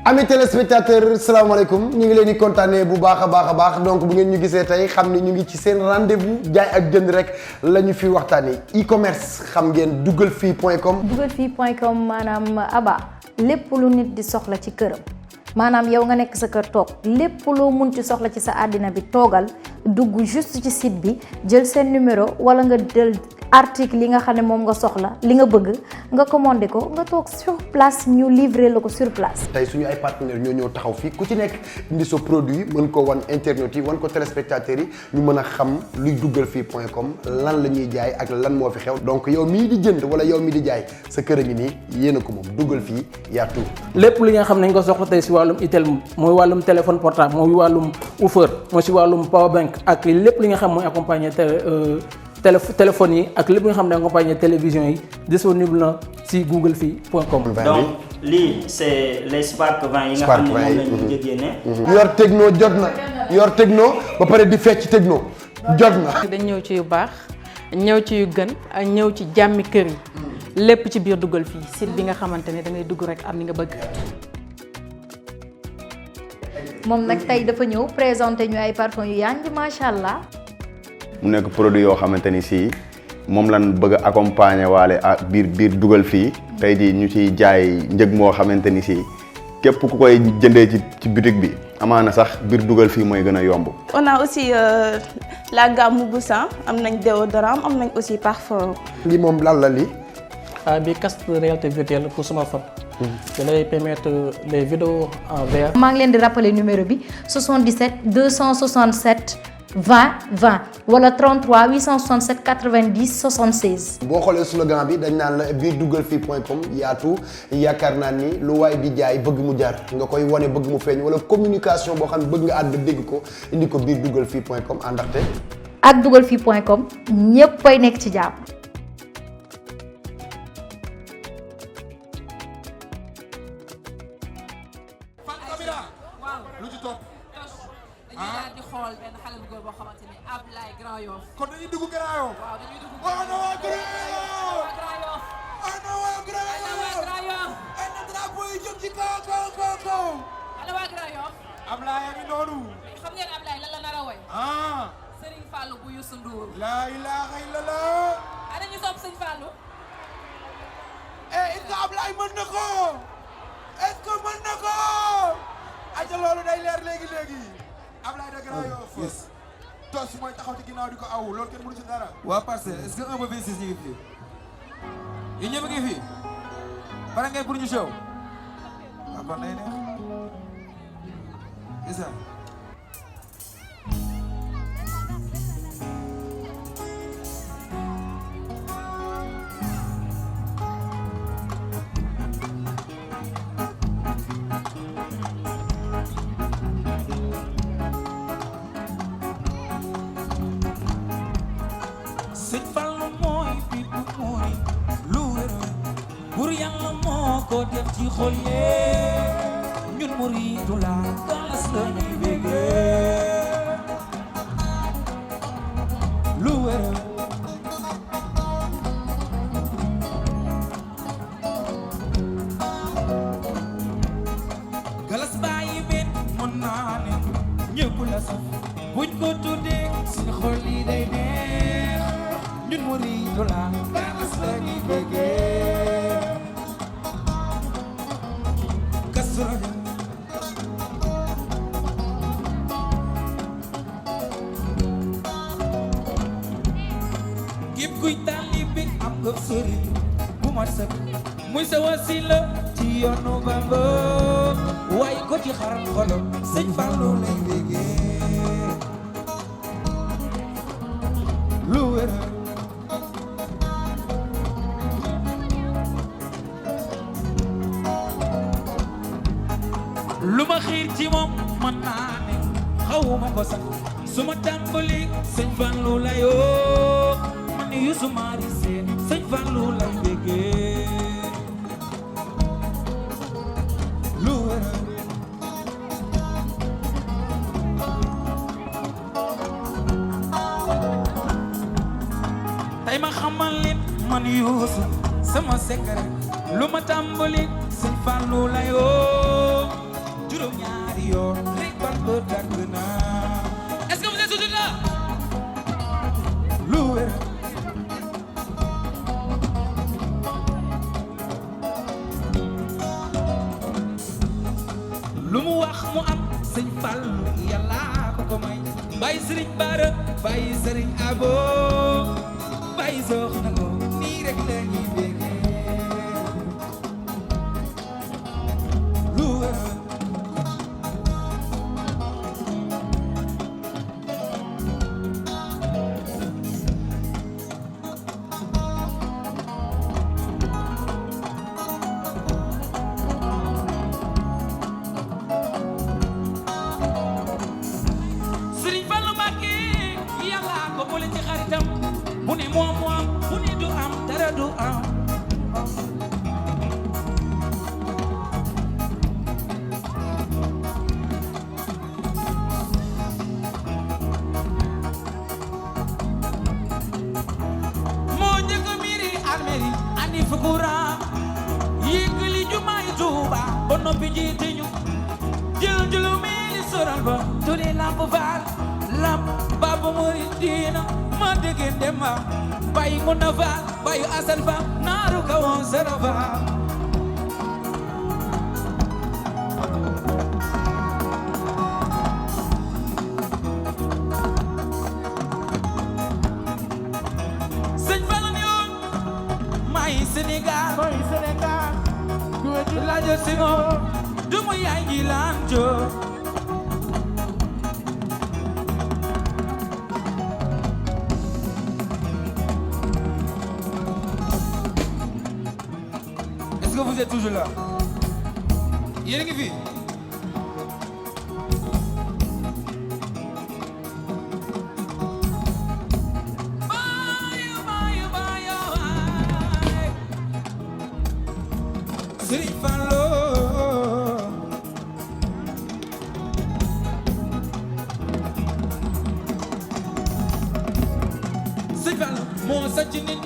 Amis téléspectateurs salaamaaleykum ñu ngi leen di kontaanee bu baax a baax donc bu ngeen ñu gisee tey xam ni ñu ngi ci seen rendez-vous jaay ak jënd rek la ñu fi waxtaanee e-commerce xam ngeen dugalfii.com. dugalfii.com maanaam Aba lépp lu nit di soxla ci këram maanaam yow nga nekk sa kër toog lépp loo mun ci soxla ci sa àddina bi toogal dugg juste ci site bi jël seen numéro wala nga jël article yi nga xam ne moom nga soxla li nga bëgg nga commandé ko nga toog sur place ñu livrer la ko sur place. tey suñu ay partenaires ñoo ñëw taxaw fii ku ci nekk indi sa produit mën ko wan internautes yi wan ko téléspectateurs yi ñu mën a xam luy dugalfii.com lan la ñuy jaay ak lan moo fi xew donc yow mii di jënd wala yow mii di jaay sa kër a ngi nii yéen a ko moom dugal fii yaa tout. lépp li nga xam ne nga soxla tey si wàllum itel mooy wàllum téléphone portable mooy wàllum woofer mooy si wàllum power bank ak lépp li nga xam mooy accompagner téléphone yi ak lépp nga xam ne accompagner télévision yi disponible na si googlefii.com. donc lii c'est les Spark 20 yi nga xam ne moom lañu njëgee ne yor techno jot na yor techno ba pare di fecc techno jot na. dañ ñëw ci yu baax ñëw ci yu gën ñëw ci jàmmi kër yi lépp ci biir dugal fii site bi nga xamante ne da ngay dugg rek am ni nga bëgg. moom nag tey dafa ñëw présenté ñu ay parfum yu yànj macha allah. mu nekk produit yoo xamante ni si moom lan bëgg a accompagner waale ak biir dugal fii tey jii ñu ciy jaay njëg moo xamante ni si képp ku koy jëndee ci boutique bi amaana sax biir dugal fii mooy gën a yomb. on a aussi la gamme Mouboussan am nañ déodorant am nañ aussi parfum. lii moom lan la lii. bi casque de réalité virtuelle pour smartphone. da lay permettre les vidéos en VR. maa ngi leen di rappeler numéro bi 77 267 20 20 wala 33 867 90 76. boo xoolee slogan bi dañ naan la biir dugalfii.com yaatu yaakaar naa ni lu waay di jaay bëgg mu jar nga koy wane bëgg mu feeñ wala communication boo xam ne bëgg nga ànd dégg ko indi ko biir dugalfii.com àndaxte. ak dugalfii.com ñépp ay nekk ci jàmm. lu ci topp dañuy di xool benn xale bu góor boo xamante ni Ablaye Grand Yoff. kon dañuy dugg Grand Yoff. waaw dañuy dugg Grand Yoff. ana waa Grand Yoff. ana drapeau yi jóg ci kaw kaw kaw kaw. ana waa Grand Yoff. Ablaye a ngi noonu. xam ngeen Ablaye lan la nar a woy. Serigne Fallou bu Youssou Ndour. laa ilaaha illallah. ana ñu sopp Serigne Fallou. est-ce que Ablaye mën na ko. est-ce que mën na ko. aja loolu day leer léegi Ablaye de Grand Yoff. yes tos mooy taxaw ci ginnaaw di ko aw loolu kenn mënu ci dara. waa Parcelles est-ce que 1 ba 26 ñu ngi fii yéen ñëpp a ngi fii pare ngeen pour ñu show waaw kon day neex c'est ça. sëñ Fallu mooy biir bu mooy lu wér bur yàlla moo ko def ci xol yee ñun muriidu la galas la ñuy bégee lu wér galas bàyyi benn mën naa ne ñëpp la sax buñ ko tuddee suñu xol yi day neex ñun muriidu la galas la ñuy bégee Kazu Rajab képp kuy taalibe am nga sëriñ bu mat sëkk muy sa wasila ci yoonu Bamba waaye ko ci xaram xolam sëñ Fallu lay bégee lu wér lu ma xiir ci moom mën naa ne xawuma ko sax su ma tàmbali sëñ Fallu lay yoo man ni Youssou Mari Sène sëñ Fallu lay bégee lu wér tey ma xamal leen man Youssou sama secret lu ma tàmbali sëñ Fallu lay yoo ba tàkk naa. Est-ce que vous êtes toujours là? lu wér. lu mu wax mu am sëñ Fallu yàlla ko ko may. Baye Serigne Bara Baye Serigne Abo Baye Soxna Lo nii rek la ñuy bégee lu wér. Serigne Fallou Mbacké yàlla ko boole ci xaritam bu ne moom bu ne du am dara du am. moo njëkk a miiri almeri andi fi courant yëkkali jumaay Tuuba ba noppi jiite ñu jël julumi li soral ba tuli lamp faal lamp Baba Muridina ma dégeen dem ba Baye Ngunda Faal Baye Asan Faal naaru kawoon sara faal. Sëñ Fallu ni woon maay Sénégal la jël si ngoon du mu yaay ji laan joo. Est-ce que vous êtes toujours là? yéen a ngi fi. Serigne Fallu Serigne Fallu moo sàcc nit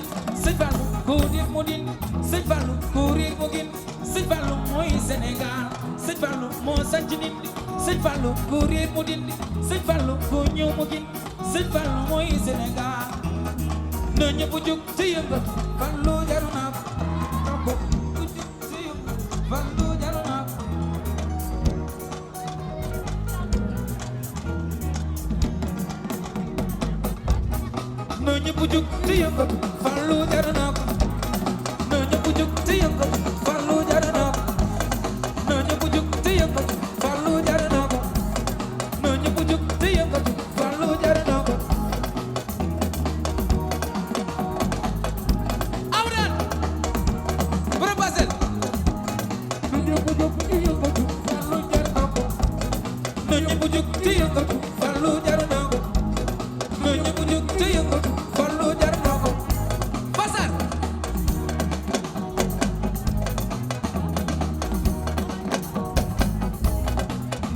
Serigne Fallu ku def mu din Serigne Fallu ku riir mu gin Serigne Fallu mooy Sénégal Serigne Fallu moo sàcc nit Serigne Fallu ku riir mu din Serigne Fallu ku ñëw mu gin Serigne Fallu mooy Sénégal na ñëpp jóg te yëngal Fallu jaru naa ko ku jóg te yëngal Fallu jaru naa ko na ñëpp jóg te yëngal Fallu jaru naa ko na ñëpp jóg te yëngal Fallu jaru naa ko na ñëpp jóg te yëngal Fallu jaru naa ko na ñëpp jóg te yëngal Fallu jaru naa ko. Awran borom Basel na ñëpp jóg te yëngal Fallu jaru naa ko na ñëpp jóg te yëngal Fallu jaru naa ko na ñëpp jóg te yëngal Fallu jaru naa ko. Basar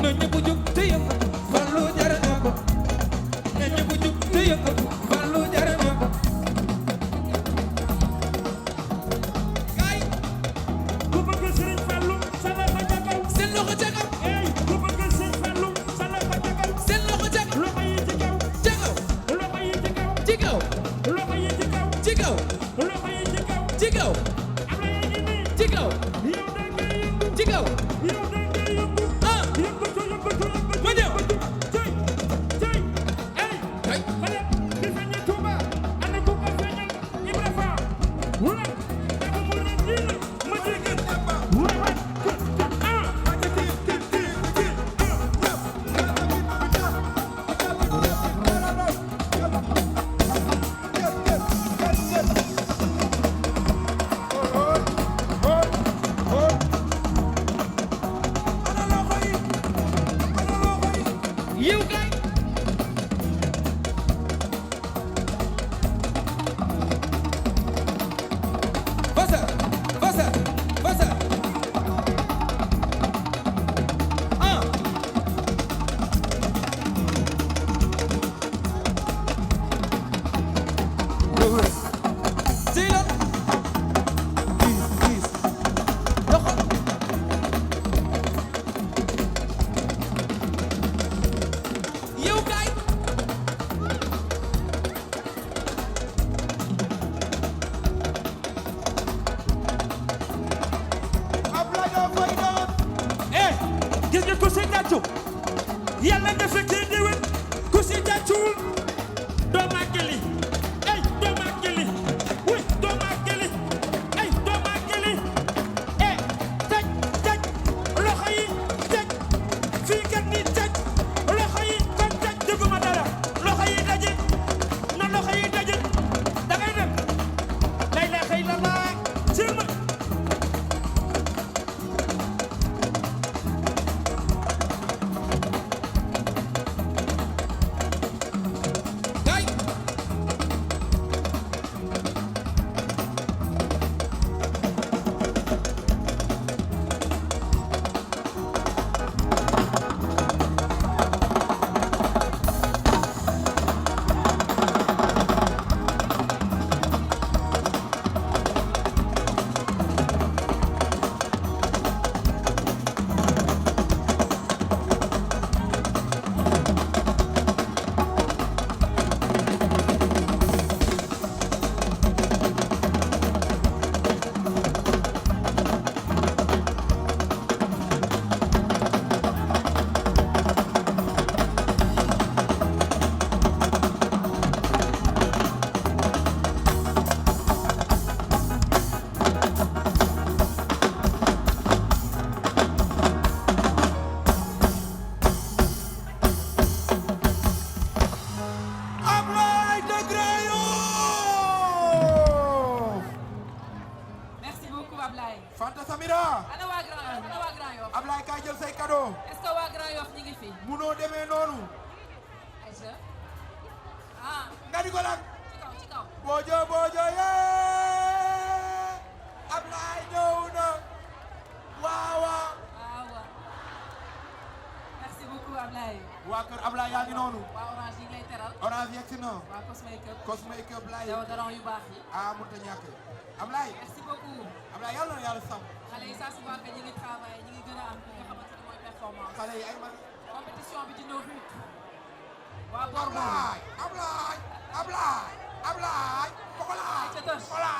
na ñëpp jóg te yëngal Fallu jaru naa ko na ñëpp jóg te yëngal Fallu jaru naa ko. kay ku bëgg Serigne Fallou sa loxo ca kaw. seen loxo ca kaw Ey ku bëgg Serigne Fallou sa loxo ca kaw. seen loxo ca kaw Loxo yi ci kaw. ca kaw Loxo yi ci kaw. ci kaw Loxo yi ci kaw. ci kaw Loxo yi ci kaw. ci kaw Am na yéen ñi nii. ci kaw Yow da ngay yëngu. ci kaw Yow da ngay yëngu. ah Yëngatu yëngatu yëngatu. ma ñëw Cey cey. Ey. ay Xale bi feeñee Touba. Ana ku ko feeñal Ibra Fall. Wula. Baba Muridina ma dégg. Wula. Ah. tàccu yàlla nga fekkee déwén ku si tàccuwul doo màggali ay doo màggali oui doo màggali ay doo màggali eh taj taj loxo yi taj fii kat ni taj loxo yi kon taj dëgguma dara loxo yi daje na loxo yi daje da ngay dem lay la xëy la laa sirma Fanta Samira. ana waa Grand Yoff. Ablaye kaay jël say cadeau. est-ce que waa Grand Yoff ñi ngi fi. munoo demee noonu. Aïcha ah. nga di ko lan. ci kaw. Bojo Bojo yee. Ablaye ñëw na. waaw waaw. merci beaucoup Ablaye. waa kër Ablaye yaa ngi noonu. waa Orange yi ngi lay teral. Orange yegg si na. waa Cosmakeup. Cosmakeup Ablaye. yow dara yu baax yi. ah mënut a ñàkk. Ablaye. merci beaucoup. Ablaye yàlla na yàlla sàmm. xale yi saa su baax ñi ngi travaillé ñi ngi gën a am li nga xamante ni mooy performance. xale yi ay mag. compétition bi dina ruut. waa Bordeaux. Ablaye Ablaye Ablaye Ablaye. Pokola. Aïcha Toch. Pokola.